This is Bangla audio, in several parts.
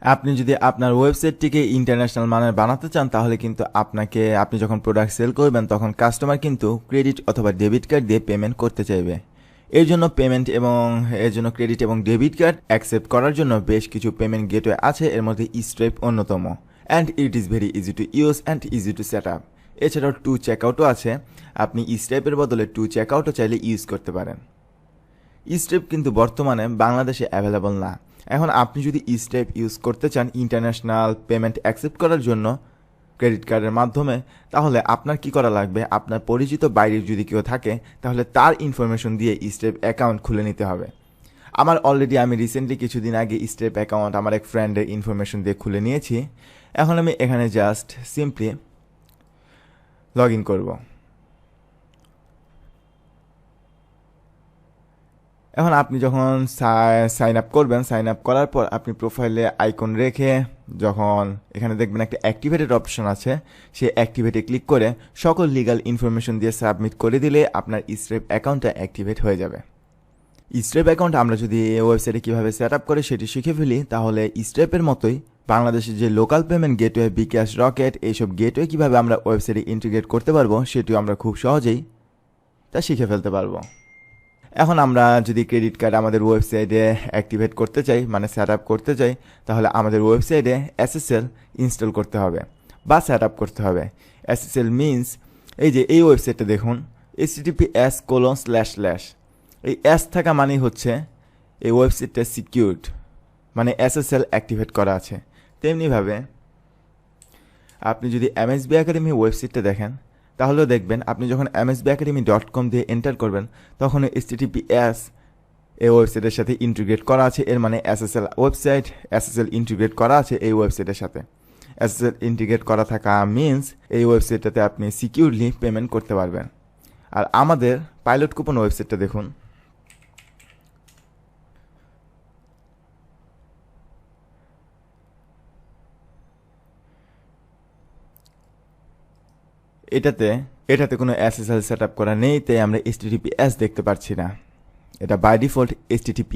আপনি যদি আপনার ওয়েবসাইটটিকে ইন্টারন্যাশনাল মানের বানাতে চান তাহলে কিন্তু আপনি যখন প্রোডাক্ট সেল করবেন তখন কাস্টমার কিন্তু ক্রেডিট অথবা ডেবিট কার্ড দিয়ে পেমেন্ট করতে চাইবে। এর জন্য ক্রেডিট এবং ডেবিট কার্ড অ্যাকসেপ্ট করার জন্য বেশ কিছু পেমেন্ট গেটওয়ে আছে, এর মধ্যে স্ট্রাইপ অন্যতম। And it is very easy to use and easy to set up. এছাড়াও টু চেকআউটও আছে, আপনি স্ট্রাইপের বদলে টু চেকআউটও চাইলে ইউজ করতে পারেন। স্ট্রাইপ কিন্তু বর্তমানে বাংলাদেশে অ্যাভেলেবল না। এখন আপনি যদি স্ট্রাইপ ইউজ করতে চান ইন্টারন্যাশনাল পেমেন্ট অ্যাকসেপ্ট করার জন্য ক্রেডিট কার্ডের মাধ্যমে, তাহলে আপনার কি করা লাগবে, আপনার পরিচিত বাইরের যদি কেউ থাকে তাহলে তার ইনফরমেশন দিয়ে স্ট্রাইপ অ্যাকাউন্ট খুলে নিতে হবে। আমি রিসেন্টলি কিছুদিন আগে স্ট্রাইপ অ্যাকাউন্ট আমার এক ফ্রেন্ডের ইনফরমেশন দিয়ে খুলে নিয়েছি। এখন আমি এখানে জাস্ট সিম্পলি লগ ইন করবো। এখন আপনি যখন সাইন আপ করবেন, সাইন আপ করার পর আপনি প্রোফাইলে আইকন রেখে যখন এখানে দেখবেন একটা অ্যাক্টিভেটেড অপশন আছে, সেই অ্যাক্টিভেটে ক্লিক করে সকল লিগাল ইনফরমেশন দিয়ে সাবমিট করে দিলে আপনার স্ট্রাইপ অ্যাকাউন্টটা অ্যাক্টিভেট হয়ে যাবে। স্ট্রাইপ অ্যাকাউন্ট আমরা যদি ওয়েবসাইটে কীভাবে সেট আপ করে সেটি শিখে ফেলি, তাহলে স্ট্রাইপের মতোই বাংলাদেশের যে লোকাল পেমেন্ট গেটওয়ে, বিকাশ, রকেট, এইসব গেটওয়ে কীভাবে আমরা ওয়েবসাইটে ইন্টিগ্রেট করতে পারবো সেটিও আমরা খুব সহজেই তা শিখে ফেলতে পারবো। এখন আমরা যদি ক্রেডিট কার্ড আমাদের ওয়েবসাইটে অ্যাক্টিভেট করতে চাই, মানে সেট আপ করতে চাই, তাহলে আমাদের ওয়েবসাইটে এসএসএল ইনস্টল করতে হবে বা সেট আপ করতে হবে। এসএসএল মিনস এই ওয়েবসাইটটা দেখুন, https:// এই এস থাকা মানেই হচ্ছে এই ওয়েবসাইটটা সিকিউরড, মানে এসএসএল অ্যাক্টিভেট করা আছে। তেমনিভাবে আপনি যদি এমএসবি একাডেমি ওয়েবসাইটটা দেখেন তাহলেও দেখবেন আপনি যখন msbacademy.com দিয়ে এন্টার করবেন তখন https এই ওয়েবসাইটের সাথে ইন্টিগ্রেট করা আছে, এর মানে এসএসএল ওয়েবসাইট, এসএসএল ইন্টিগ্রেট করা আছে এই ওয়েবসাইটের সাথে। এসএসএল ইন্টিগ্রেট করা থাকা মিনস এই ওয়েবসাইটটাতে আপনি সিকিউরলি পেমেন্ট করতে পারবেন। আর আমাদের পাইলট কুপন ওয়েবসাইটটা দেখুন, এটাতে কোনো এসএসএল সেট আপ করা নেই, তাই আমরা HTTPS দেখতে পাচ্ছি না, এটা by default HTTP।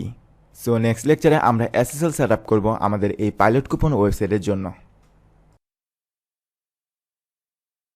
So next লেকচারে আমরা এসএসএল সেট আপ করবো আমাদের এই পাইলট কুপন ওয়েবসাইটের জন্য।